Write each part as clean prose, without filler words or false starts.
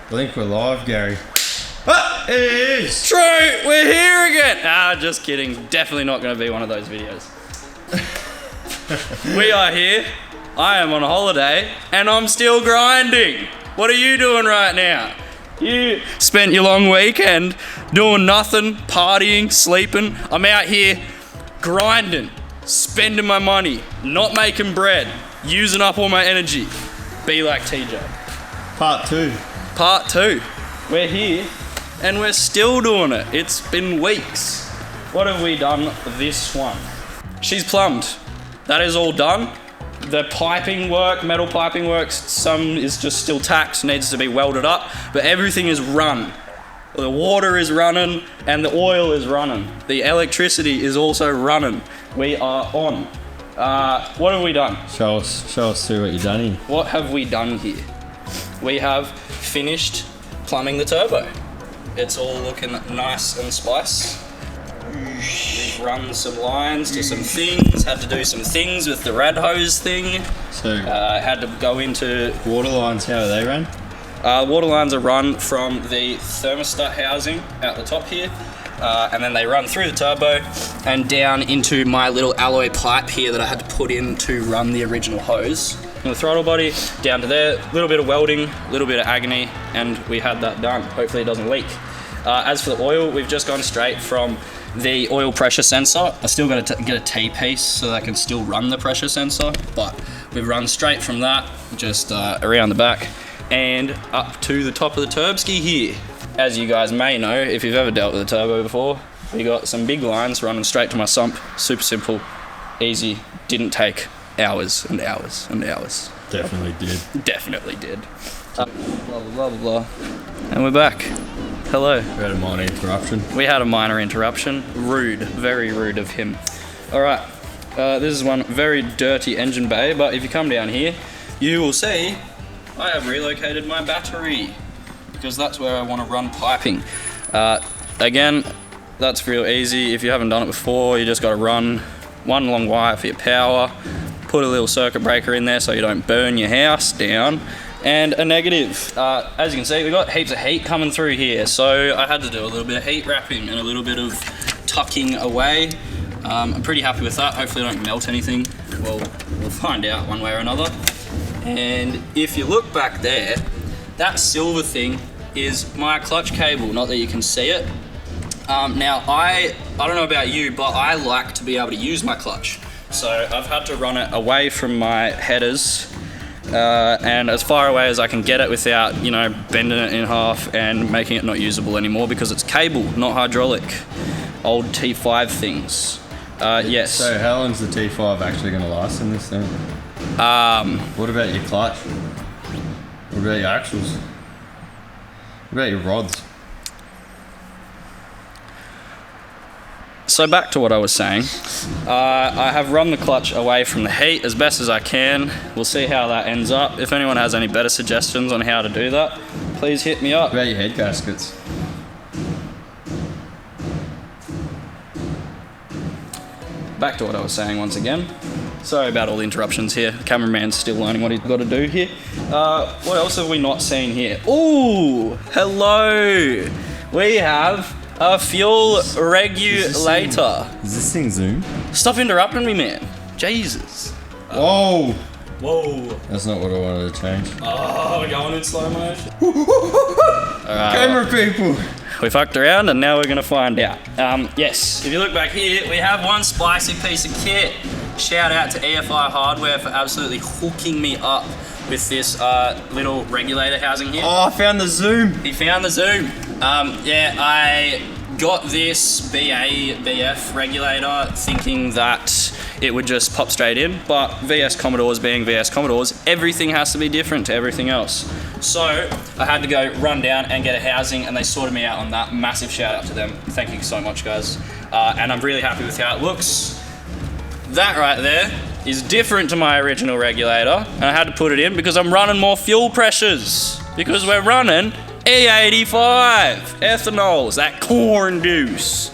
I think we're live, Gary. Ah, it is! True, we're here again! Ah, just kidding. Definitely not going to be one of those videos. We are here. I am on holiday, and I'm still grinding. What are you doing right now? You spent your long weekend doing nothing, partying, sleeping. I'm out here grinding, spending my money, not making bread, using up all my energy. Be like TJ. Part 2. Part 2. We're here and we're still doing it. It's been weeks. What have we done this one? She's plumbed. That is all done. The piping work, metal piping work, some is just still tacked, needs to be welded up, but everything is run. The water is running and the oil is running. The electricity is also running. We are on. What have we done? Show us through what you've done here. What have we done here? We have finished plumbing the turbo. It's all looking nice and spice. We've run some lines to some things, had to do some things with the rad hose thing. So, had to go into... water lines, how are they run? Water lines are run from the thermostat housing out the top here, and then they run through the turbo and down into my little alloy pipe here that I had to put in to run the original hose. From the throttle body down to there, a little bit of welding, a little bit of agony, and we had that done. Hopefully it doesn't leak. As for the oil, we've just gone straight from the oil pressure sensor. I still got to get a T-piece so that I can still run the pressure sensor, but we've run straight from that, just around the back, and up to the top of the turbski here. As you guys may know, if you've ever dealt with a turbo before, we got some big lines running straight to my sump. Super simple, easy, didn't take hours and hours and hours. Definitely did. Definitely did. Blah, blah, blah, blah. And we're back. Hello. We had a minor interruption. We had a minor interruption. Rude, very rude of him. All right, this is one very dirty engine bay, but if you come down here, you will see I have relocated my battery because that's where I want to run piping. Again, that's real easy. If you haven't done it before, you just got to run one long wire for your power, put a little circuit breaker in there so you don't burn your house down, and a negative. As you can see, we've got heaps of heat coming through here, so I had to do a little bit of heat wrapping and a little bit of tucking away. I'm pretty happy with that. Hopefully I don't melt anything. Well, we'll find out one way or another. And if you look back there, that silver thing is my clutch cable, not that you can see it. Now, I don't know about you, but I like to be able to use my clutch. So I've had to run it away from my headers and as far away as I can get it without, you know, bending it in half and making it not usable anymore because it's cable, not hydraulic. Old T5 things. Yes. So how long's the T5 actually going to last in this thing? What about your clutch? What about your axles? What about your rods? So back to what I was saying. I have run the clutch away from the heat as best as I can. We'll see how that ends up. If anyone has any better suggestions on how to do that, please hit me up. What about your head gaskets? Back to what I was saying once again. Sorry about all the interruptions here. The cameraman's still learning what he's got to do here. What else have we not seen here? Ooh, hello. We have a fuel regulator. Is this thing zoom? Stop interrupting me, man. Jesus. Whoa. Whoa. That's not what I wanted to change. Oh, we're going in slow motion. Alright, Camera people. we fucked around and now we're going to find out. Yes, if you look back here, we have one spicy piece of kit. Shout out to EFI Hardware for absolutely hooking me up with this little regulator housing here. Oh, I found the zoom. He found the zoom. Yeah, I got this BF regulator thinking that it would just pop straight in, but VS Commodores being VS Commodores, everything has to be different to everything else. So I had to go run down and get a housing and they sorted me out on that. Massive shout out to them. Thank you so much, guys. And I'm really happy with how it looks. That right there is different to my original regulator, and I had to put it in because I'm running more fuel pressures because we're running E85 ethanols, that corn juice.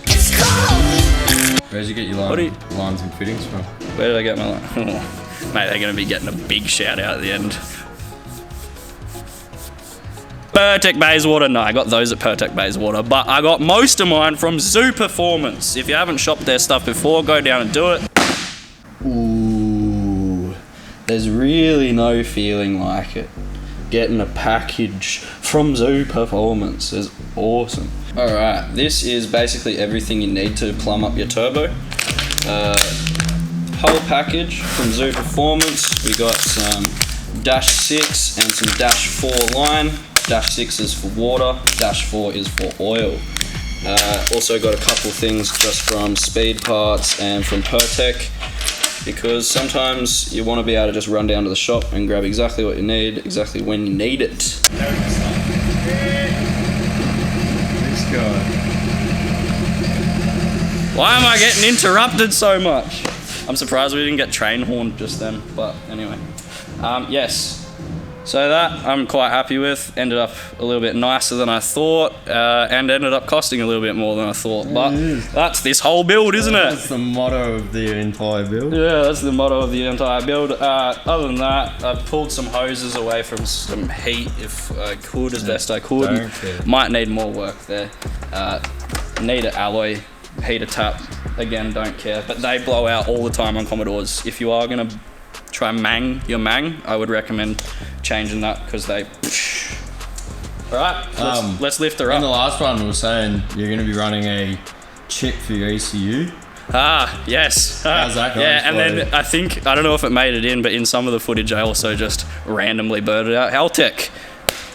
Where'd you get your lines and fittings from? Where did I get my line? Oh, mate, they're going to be getting a big shout out at the end. Pertec Bayswater, no, I got those at Pertec Bayswater, but I got most of mine from Zoo Performance. If you haven't shopped their stuff before, go down and do it. Ooh, there's really no feeling like it. Getting a package from Zoo Performance is awesome. Alright, this is basically everything you need to plumb up your turbo. Whole package from Zoo Performance. We got some -6 and some -4 line. -6 is for water, -4 is for oil. Also got a couple things just from Speed Parts and from Pertec, because sometimes you want to be able to just run down to the shop and grab exactly what you need, exactly when you need it. This guy. Why am I getting interrupted so much? I'm surprised we didn't get train horned just then, but anyway. Yes. So that I'm quite happy with. Ended up a little bit nicer than I thought, and ended up costing a little bit more than I thought. But that's this whole build, isn't it? That's the motto of the entire build. Yeah, that's the motto of the entire build. Other than that, I pulled some hoses away from some heat if I could, as best I could. Don't care. Might need more work there. Need an alloy heater tap. Again, don't care. But they blow out all the time on Commodores. If you are gonna try your mang, I would recommend changing that, because they. Alright, let's lift her up. In the last one, we were saying you're going to be running a chip for your ECU. Yes. How's that going? Yeah, and then I don't know if it made it in, but in some of the footage I also just randomly blurted out Haltech.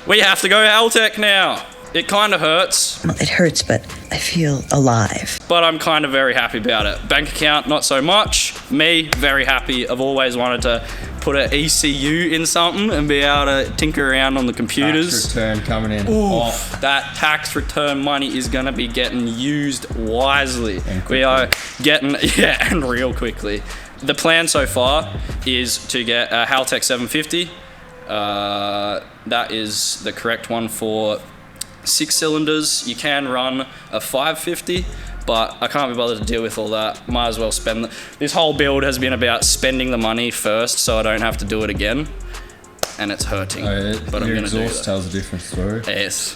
We have to go Haltech now. It kind of hurts. It hurts, but I feel alive. But I'm kind of very happy about it. Bank account, not so much. Me, very happy. I've always wanted to put an ECU in something and be able to tinker around on the computers. Tax return coming in. Oof, that tax return money is going to be getting used wisely. We are getting, and real quickly. The plan so far is to get a Haltech 750. That is the correct one for 6 cylinders. You can run a 550, but I can't be bothered to deal with all that. Might as well spend this whole build has been about spending the money first, so I don't have to do it again, and it's hurting. But I'm gonna do that. Tells a different story. Yes.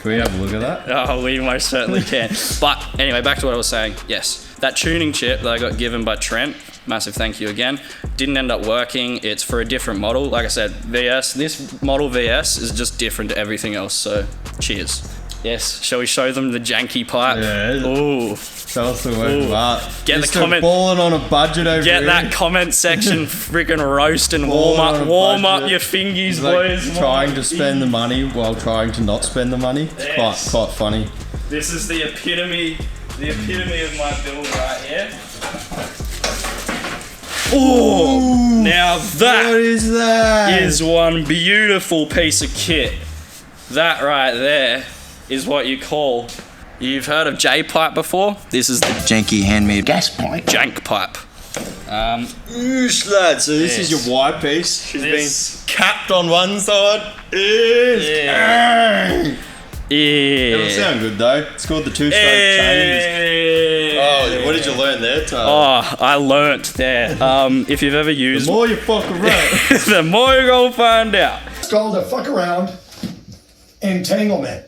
Can we have a look at that? Oh, we most certainly can. But anyway, back to what I was saying. Yes, that tuning chip that I got given by Trent, massive thank you again, didn't end up working. It's for a different model. Like I said, VS, this model VS is just different to everything else, so cheers. Yes, shall we show them the janky pipe? Yeah. Ooh. Tell us the work of art. Get the comment. Balling on a budget over Get here. that comment section freaking roast and warm up your fingies, boys. Trying to spend the money while trying to not spend the money. It's quite funny. This is the epitome of my build right here. Oh, now that what is that? Is one beautiful piece of kit. That right there is what you call. You've heard of J-pipe before? This is the janky handmade gas pipe. Jank pipe. Oosh, lad. So this is your Y piece. She's been capped on one side. Yeah. It'll sound good though. It's called the two-stroke chain. Oh, what did you learn there, Tyler? Oh, I learnt there. If you've ever used... The more you fuck around, the more you're gonna find out. It's called a fuck around entanglement.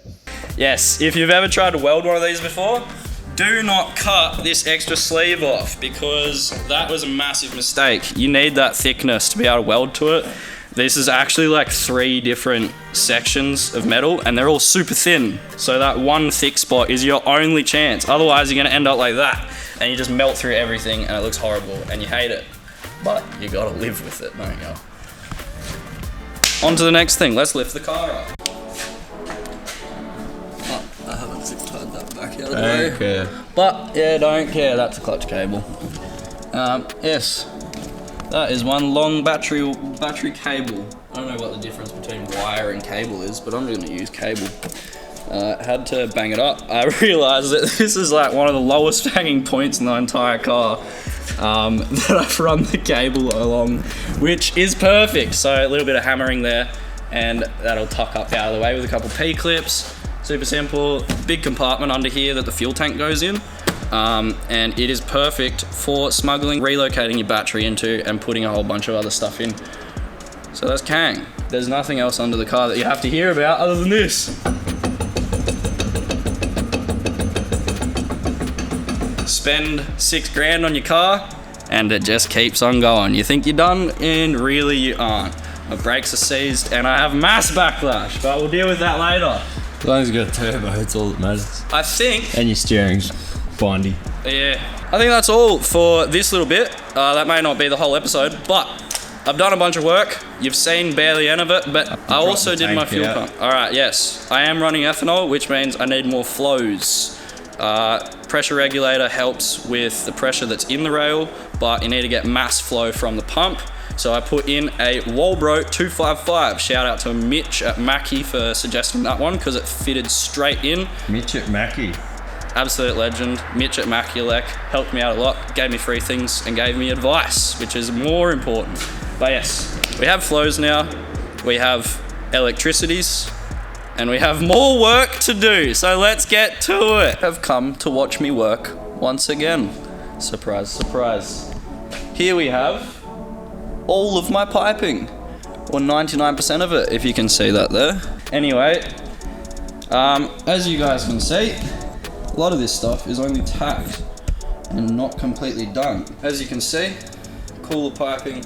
Yes, if you've ever tried to weld one of these before, do not cut this extra sleeve off, because that was a massive mistake. You need that thickness to be able to weld to it. This is actually like 3 different sections of metal, and they're all super thin. So that one thick spot is your only chance. Otherwise, you're gonna end up like that, and you just melt through everything, and it looks horrible, and you hate it. But you gotta live with it, don't you? On to the next thing. Let's lift the car up. Oh, I haven't zip-tied that back out of the way. don't care. But yeah, don't care. That's a clutch cable. Yes. That is one long battery cable. I don't know what the difference between wire and cable is, but I'm just gonna use cable. Had to bang it up. I realized that this is like one of the lowest hanging points in the entire car that I've run the cable along, which is perfect. So a little bit of hammering there, and that'll tuck up out of the way with a couple P-clips. Super simple. Big compartment under here that the fuel tank goes in. And it is perfect for smuggling, relocating your battery into, and putting a whole bunch of other stuff in. So that's Kang. There's nothing else under the car that you have to hear about other than this. Spend $6,000 on your car and it just keeps on going. You think you're done and really you aren't. My brakes are seized and I have mass backlash, but we'll deal with that later. As long as you got a turbo, it's all that matters. I think... And your steering's bindy. Yeah. I think that's all for this little bit. That may not be the whole episode, but I've done a bunch of work. You've seen barely any of it, but I also did my fuel pump. Alright, yes. I am running ethanol, which means I need more flows. Pressure regulator helps with the pressure that's in the rail, but you need to get mass flow from the pump. So I put in a Walbro 255. Shout out to Mitch at Mackie for suggesting that one because it fitted straight in. Mitch at Mackie. Absolute legend. Mitch at Mackie helped me out a lot, gave me free things and gave me advice, which is more important. But yes, we have flows now, we have electricities, and we have more work to do. So let's get to it. Have come to watch me work once again. Surprise, surprise. Here we have all of my piping, or 99% of it, if you can see that there. Anyway, as you guys can see, a lot of this stuff is only tacked and not completely done. As you can see, cooler piping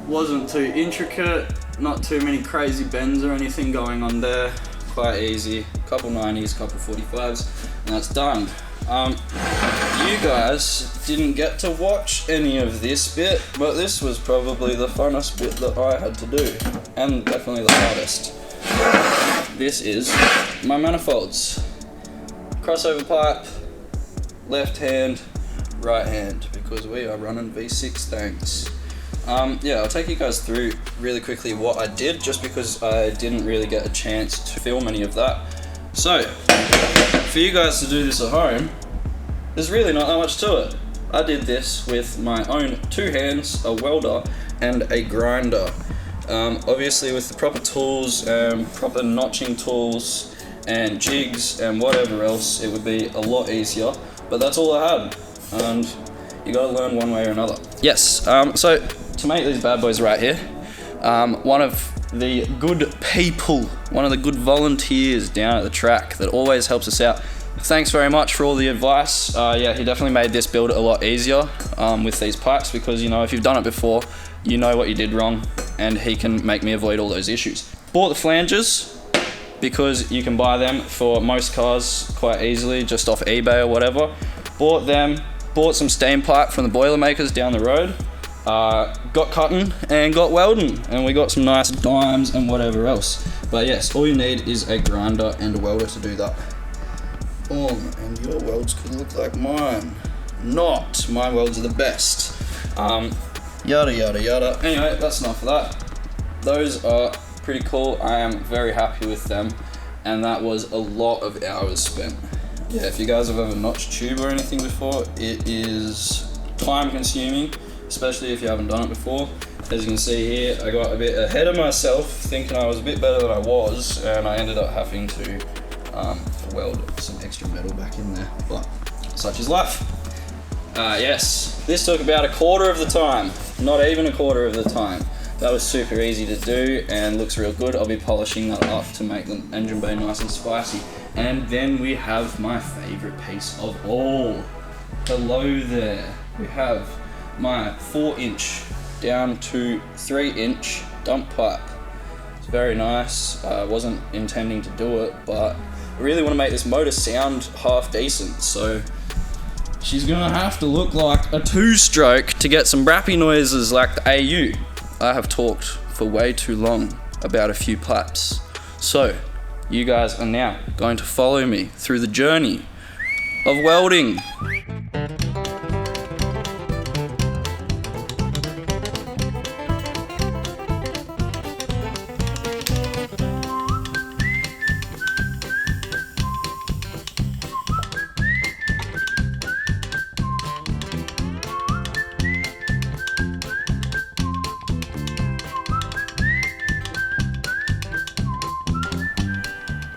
wasn't too intricate, not too many crazy bends or anything going on there. Quite easy, couple 90s, couple 45s, and that's done. You guys didn't get to watch any of this bit, but this was probably the funnest bit that I had to do, and definitely the hardest. This is my manifolds. Crossover pipe, left hand, right hand, because we are running V6 tanks. Yeah, I'll take you guys through really quickly what I did, just because I didn't really get a chance to film any of that. So, for you guys to do this at home, there's really not that much to it. I did this with my own 2 hands, a welder, and a grinder. Obviously with the proper tools, proper notching tools, and jigs, and whatever else, it would be a lot easier. But that's all I had, and you gotta learn one way or another. Yes, so to make these bad boys right here, one of the good people, one of the good volunteers down at the track that always helps us out. Thanks very much for all the advice. Yeah, he definitely made this build a lot easier with these pipes, because you know, if you've done it before, you know what you did wrong, and he can make me avoid all those issues. Bought the flanges because you can buy them for most cars quite easily, just off eBay or whatever. Bought them, bought some steam pipe from the Boilermakers down the road. Got cutting and got welding, and we got some nice dimes and whatever else. But yes, all you need is a grinder and a welder to do that. And your welds could look like mine. Not. My welds are the best. Yada yada yada. Anyway, that's enough of that. Those are pretty cool. I am very happy with them, and that was a lot of hours spent. Yeah, if you guys have ever notched tube or anything before, it is time consuming, especially if you haven't done it before. As you can see here, I got a bit ahead of myself, thinking I was a bit better than I was, and I ended up having to weld some extra metal back in there, but such is life. Yes, this took about a quarter of the time, not even a quarter of the time. That was super easy to do and looks real good. I'll be polishing that up to make the engine bay nice and spicy. And then we have my favorite piece of all. Hello there. We have my 4-inch down to 3-inch dump pipe. It's very nice. I wasn't intending to do it, but I really want to make this motor sound half decent, so she's gonna have to look like a 2-stroke to get some brappy noises like the AU. I have talked for way too long about a few pipes, so you guys are now going to follow me through the journey of welding.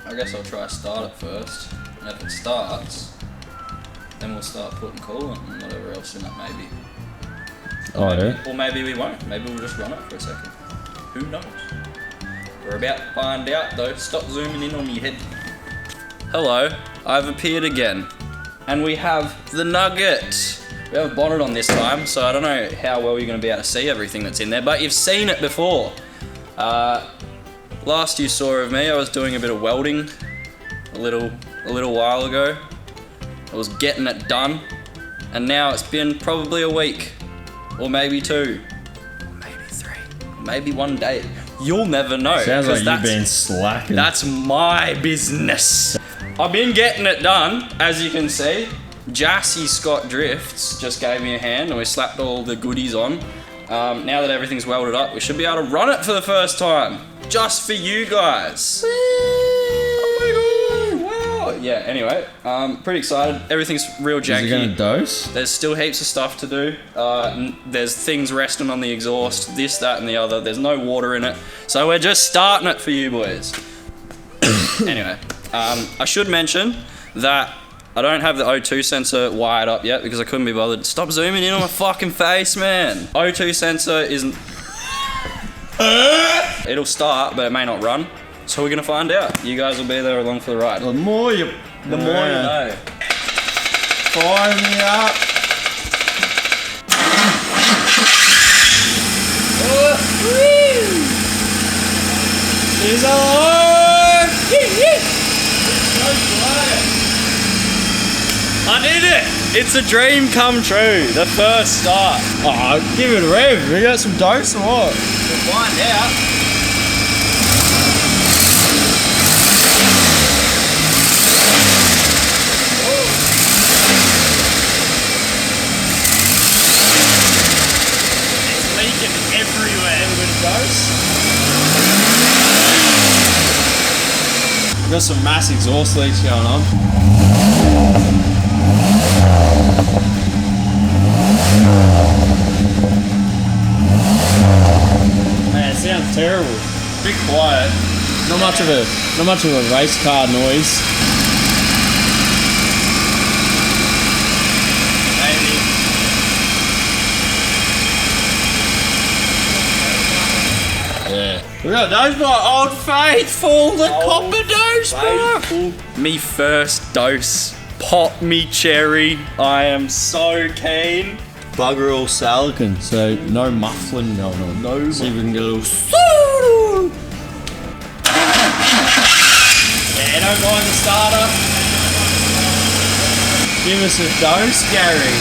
I guess I'll try start it first, and if it starts, then we'll start putting coolant and whatever else in it maybe. Oh, yeah? Or maybe we won't, maybe we'll just run it for a second. Who knows? We're about to find out though. Stop zooming in on your head. Hello, I've appeared again. And we have the nugget. We have a bonnet on this time, so I don't know how well you're gonna be able to see everything that's in there, but you've seen it before. Last you saw of me, I was doing a bit of welding a little while ago. I was getting it done, and now it's been probably a week, or maybe 2, or maybe 3, or maybe 1 day. You'll never know. Sounds like you've been slacking. That's my business. I've been getting it done, as you can see. Jassy Scott Drifts just gave me a hand, and we slapped all the goodies on. Now that everything's welded up, we should be able to run it for the first time, just for you guys. Oh my god! Wow. Yeah. Anyway, pretty excited. Everything's real janky. Is it gonna dose? There's still heaps of stuff to do. There's things resting on the exhaust, this, that, and the other. There's no water in it, so we're just starting it for you boys. Anyway, I should mention that I don't have the O2 sensor wired up yet because I couldn't be bothered. Stop zooming in on my fucking face, man. O2 sensor isn't... It'll start, but it may not run. So we're gonna find out. You guys will be there along for the ride. The more you know. Fire me up. He's alive! I did it! It's a dream come true. The first start. Oh, give it a rev. We got some dose or what? We'll find out. It's leaking everywhere. A little bit of dose. We got some mass exhaust leaks going on. Man, it sounds terrible. Bit quiet. Not much of a race car noise. Maybe. Yeah. We got those by Old Faithful, the copper dose, bro. Me first dose. Pop me cherry. I am so keen. Bugger all silicon, so no muffling going on. No. See if we can get a little. Yeah, don't mind the starter. Give us a dose, Gary.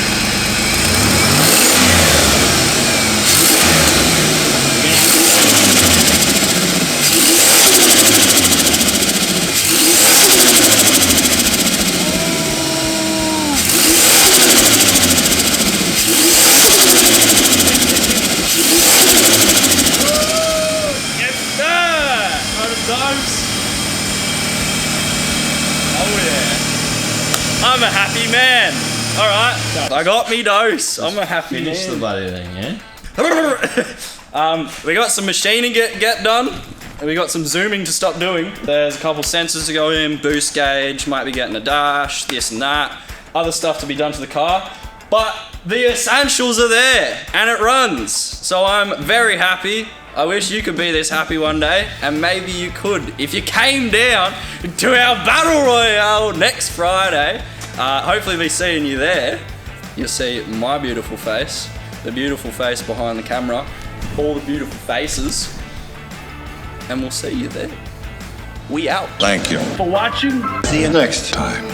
I'm a happy man. All right, I got me dose. I'm a happy man. Finish the bloody thing, yeah? We got some machining get done, and we got some zooming to stop doing. There's a couple sensors to go in, boost gauge, might be getting a dash, this and that. Other stuff to be done to the car, but the essentials are there, and it runs. So I'm very happy. I wish you could be this happy one day, and maybe you could if you came down to our Battle Royale next Friday. Hopefully be seeing you there. You'll see my beautiful face, the beautiful face behind the camera, all the beautiful faces, and we'll see you there. We out. Thank you for watching. See you next time.